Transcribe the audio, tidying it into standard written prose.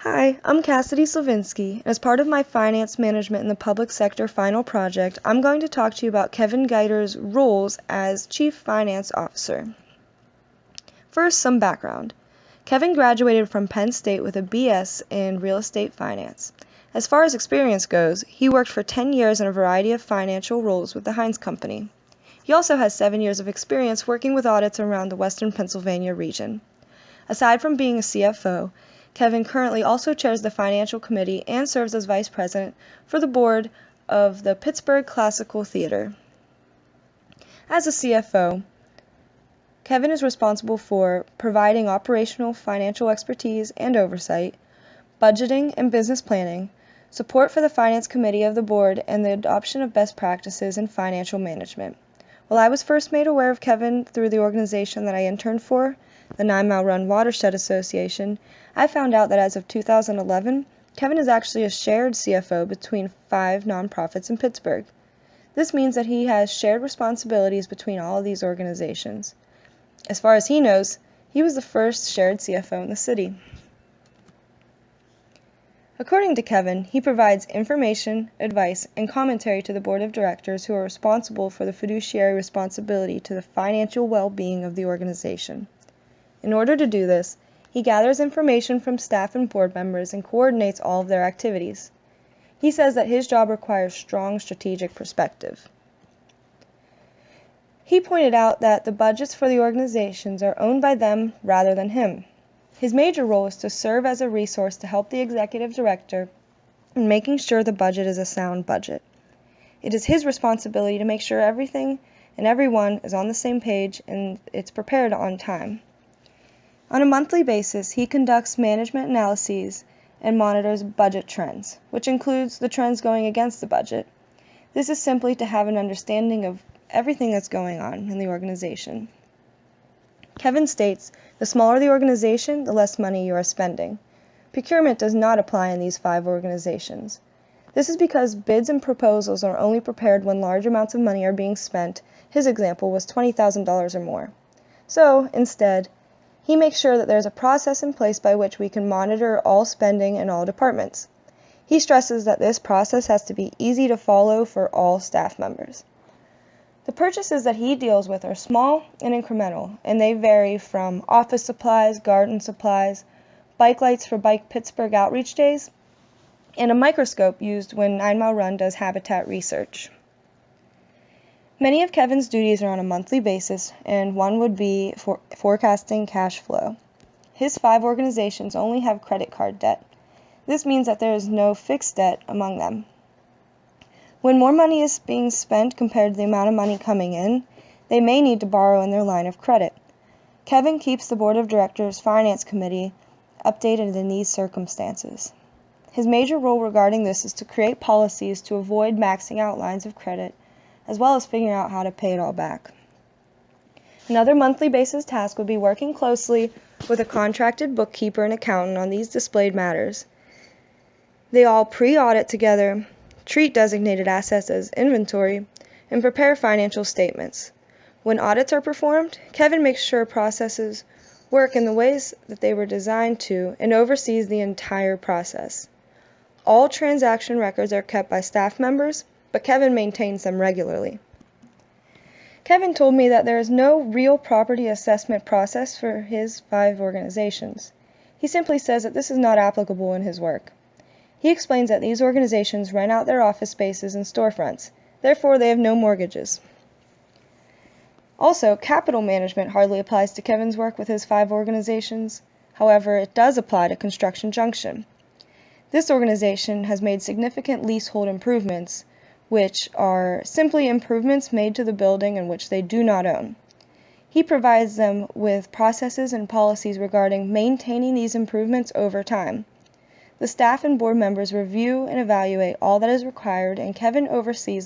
Hi, I'm Cassidy Slivensky. As part of my finance management in the public sector final project, I'm going to talk to you about Kevin Geiter's roles as Chief Finance Officer. First, some background. Kevin graduated from Penn State with a BS in real estate finance. As far as experience goes, he worked for 10 years in a variety of financial roles with the Heinz Company. He also has 7 years of experience working with audits around the Western Pennsylvania region. Aside from being a CFO, Kevin currently also chairs the Financial Committee and serves as Vice President for the board of the Pittsburgh Classical Theater. As a CFO, Kevin is responsible for providing operational financial expertise and oversight, budgeting and business planning, support for the Finance Committee of the board, and the adoption of best practices in financial management. While I was first made aware of Kevin through the organization that I interned for, the 9 Mile Run Watershed Association, I found out that as of 2011, Kevin is actually a shared CFO between 5 nonprofits in Pittsburgh. This means that he has shared responsibilities between all of these organizations. As far as he knows, he was the first shared CFO in the city. According to Kevin, he provides information, advice, and commentary to the board of directors who are responsible for the fiduciary responsibility to the financial well-being of the organization. In order to do this, he gathers information from staff and board members and coordinates all of their activities. He says that his job requires strong strategic perspective. He pointed out that the budgets for the organizations are owned by them rather than him. His major role is to serve as a resource to help the executive director in making sure the budget is a sound budget. It is his responsibility to make sure everything and everyone is on the same page and it's prepared on time. On a monthly basis, he conducts management analyses and monitors budget trends, which includes the trends going against the budget. This is simply to have an understanding of everything that's going on in the organization. Kevin states, the smaller the organization, the less money you are spending. Procurement does not apply in these 5 organizations. This is because bids and proposals are only prepared when large amounts of money are being spent. His example was $20,000 or more. So, instead, he makes sure that there's a process in place by which we can monitor all spending in all departments. He stresses that this process has to be easy to follow for all staff members. The purchases that he deals with are small and incremental, and they vary from office supplies, garden supplies, bike lights for Bike Pittsburgh outreach days, and a microscope used when 9 Mile Run does habitat research. Many of Kevin's duties are on a monthly basis, and one would be for forecasting cash flow. His 5 organizations only have credit card debt. This means that there is no fixed debt among them. When more money is being spent compared to the amount of money coming in, they may need to borrow in their line of credit. Kevin keeps the Board of Directors Finance Committee updated in these circumstances. His major role regarding this is to create policies to avoid maxing out lines of credit, as well as figuring out how to pay it all back. Another monthly basis task would be working closely with a contracted bookkeeper and accountant on these displayed matters. They all pre-audit together, treat designated assets as inventory, and prepare financial statements. When audits are performed, Kevin makes sure processes work in the ways that they were designed to and oversees the entire process. All transaction records are kept by staff members, but Kevin maintains them regularly. Kevin told me that there is no real property assessment process for his 5 organizations. He simply says that this is not applicable in his work. He explains that these organizations rent out their office spaces and storefronts, therefore they have no mortgages. Also, capital management hardly applies to Kevin's work with his 5 organizations. However, it does apply to Construction Junction. This organization has made significant leasehold improvements, which are simply improvements made to the building in which they do not own. He provides them with processes and policies regarding maintaining these improvements over time. The staff and board members review and evaluate all that is required, and Kevin oversees